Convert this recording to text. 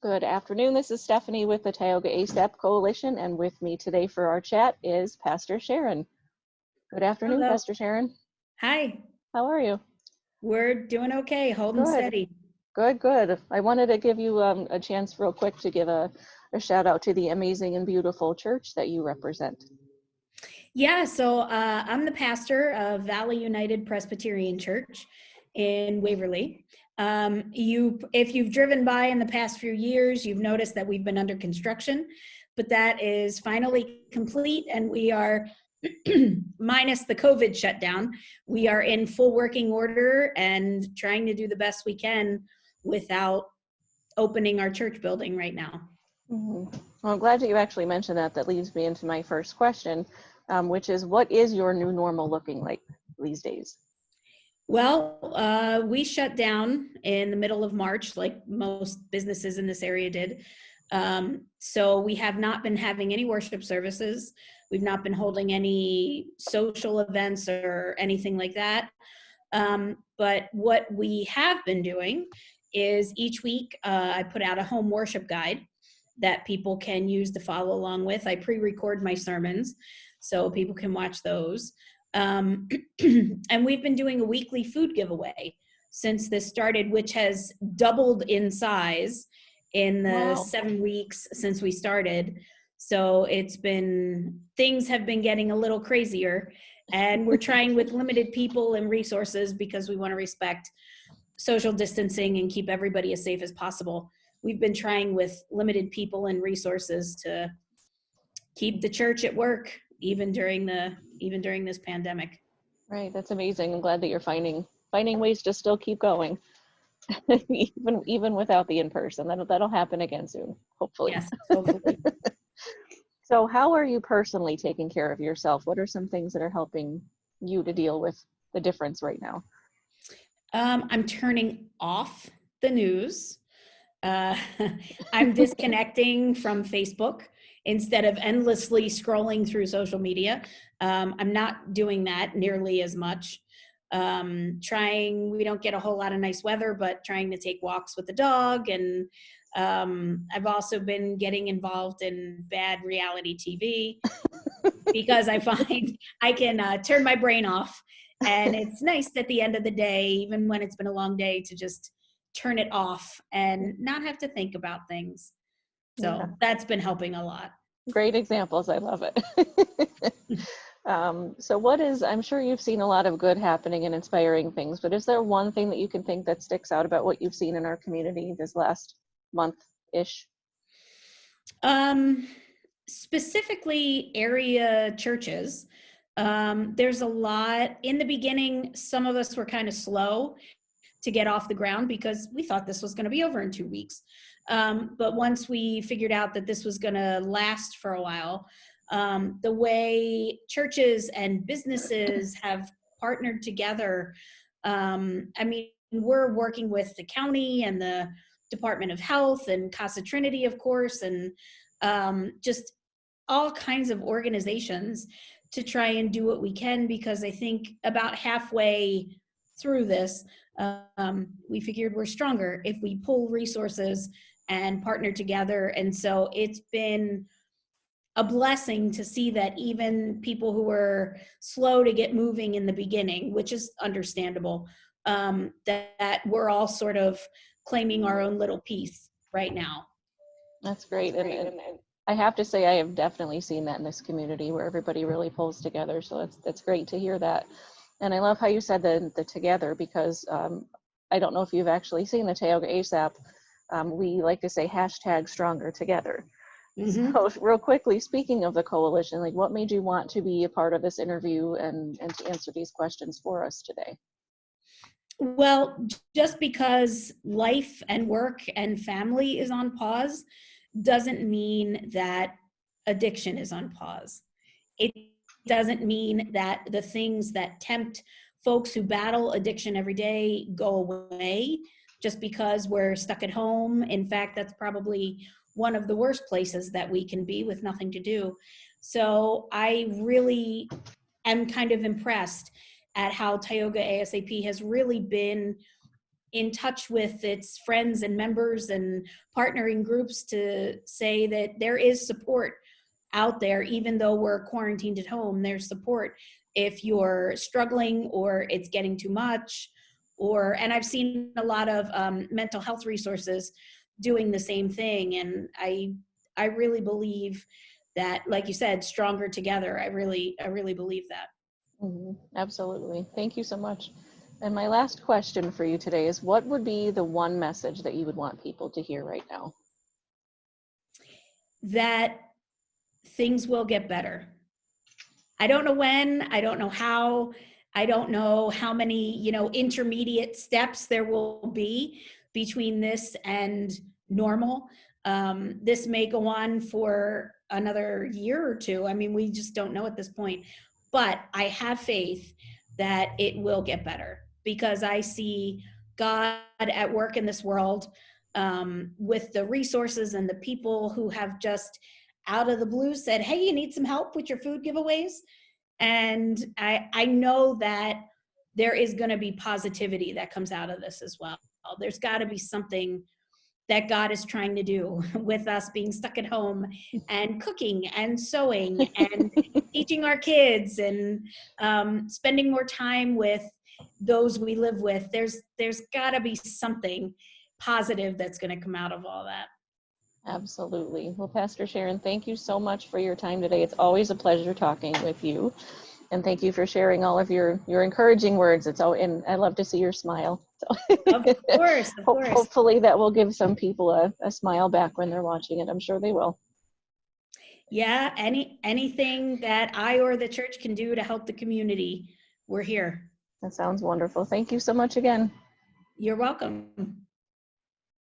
Good afternoon. This is Stephanie with the Tioga ASAP Coalition, and with me today for our chat is Pastor Sharan. Good afternoon, Hello. Pastor Sharan. Hi. How are you? We're doing okay, holding Good. steady. Good. I wanted to give you a chance real quick to give a shout out to the amazing and beautiful church that you represent. Yeah, so I'm the pastor of Valley United Presbyterian Church in Waverly. If you've driven by in the past few years, you've noticed that we've been under construction, but that is finally complete, and we are minus the COVID shutdown. We are in full working order and trying to do the best we can without opening our church building right now. Mm-hmm. Well, I'm glad that you actually mentioned that. That leads me into my first question, which is, what is your new normal looking like these days? Well, we shut down in the middle of March, like most businesses in this area did. So we have not been having any worship services. We've not been holding any social events or anything like that. But what we have been doing is each week I put out a home worship guide that people can use to follow along with. I pre-record my sermons so people can watch those. And we've been doing a weekly food giveaway since this started, which has doubled in size in the 7 weeks since we started. So things have been getting a little crazier, and we're trying with limited people and resources because we want to respect social distancing and keep everybody as safe as possible. We've been trying with limited people and resources to keep the church at work, even during this pandemic. Right, that's amazing. I'm glad that you're finding ways to still keep going, even without the in-person. That'll happen again soon, hopefully. Yes, hopefully. So how are you personally taking care of yourself? What are some things that are helping you to deal with the difference right now? I'm turning off the news. I'm disconnecting from Facebook instead of endlessly scrolling through social media. I'm not doing that nearly as much. We don't get a whole lot of nice weather, but trying to take walks with the dog. And I've also been getting involved in bad reality TV because I find I can turn my brain off. And it's nice at the end of the day, even when it's been a long day, to just turn it off and not have to think about things. So that's been helping a lot. Great examples. I love it. So I'm sure you've seen a lot of good happening and inspiring things, but is there one thing that you can think that sticks out about what you've seen in our community this last month-ish? Specifically area churches. There's a lot. In the beginning, some of us were kind of slow to get off the ground because we thought this was going to be over in 2 weeks. But once we figured out that this was going to last for a while, the way churches and businesses have partnered together, we're working with the county and the Department of Health and Casa Trinity, of course, and just all kinds of organizations to try and do what we can, because I think about halfway through this, we figured we're stronger if we pull resources and partner together. And so it's been a blessing to see that even people who were slow to get moving in the beginning, which is understandable, that we're all sort of claiming our own little piece right now. That's great. And I have to say, I have definitely seen that in this community where everybody really pulls together. So that's great to hear that. And I love how you said the together, because I don't know if you've actually seen the Tioga ASAP. We like to say #stronger together. Mm-hmm. So real quickly, speaking of the coalition, like, what made you want to be a part of this interview and to answer these questions for us today? Well, just because life and work and family is on pause doesn't mean that addiction is on pause. It doesn't mean that the things that tempt folks who battle addiction every day go away just because we're stuck at home. In fact, that's probably one of the worst places that we can be with nothing to do. So I really am kind of impressed at how Tioga ASAP has really been in touch with its friends and members and partnering groups to say that there is support out there, even though we're quarantined at home. There's support if you're struggling or it's getting too much, and I've seen a lot of mental health resources doing the same thing. And I really believe that, like you said, stronger together. I really believe that. Absolutely. Thank you so much. And my last question for you today is, what would be the one message that you would want people to hear right now? That things will get better. I don't know when, I don't know how, I don't know how many, intermediate steps there will be between this and normal. This may go on for another year or two. I mean, we just don't know at this point. But I have faith that it will get better, because I see God at work in this world, with the resources and the people who have just out of the blue said, hey, you need some help with your food giveaways? And I know that there is going to be positivity that comes out of this as well. There's got to be something that God is trying to do with us being stuck at home and cooking and sewing and teaching our kids and spending more time with those we live with. There's got to be something positive that's going to come out of all that. Absolutely. Well, Pastor Sharan, thank you so much for your time today. It's always a pleasure talking with you. And thank you for sharing all of your encouraging words. And I love to see your smile. So Of course. Hopefully that will give some people a smile back when they're watching it. I'm sure they will. Yeah, anything that I or the church can do to help the community, we're here. That sounds wonderful. Thank you so much again. You're welcome.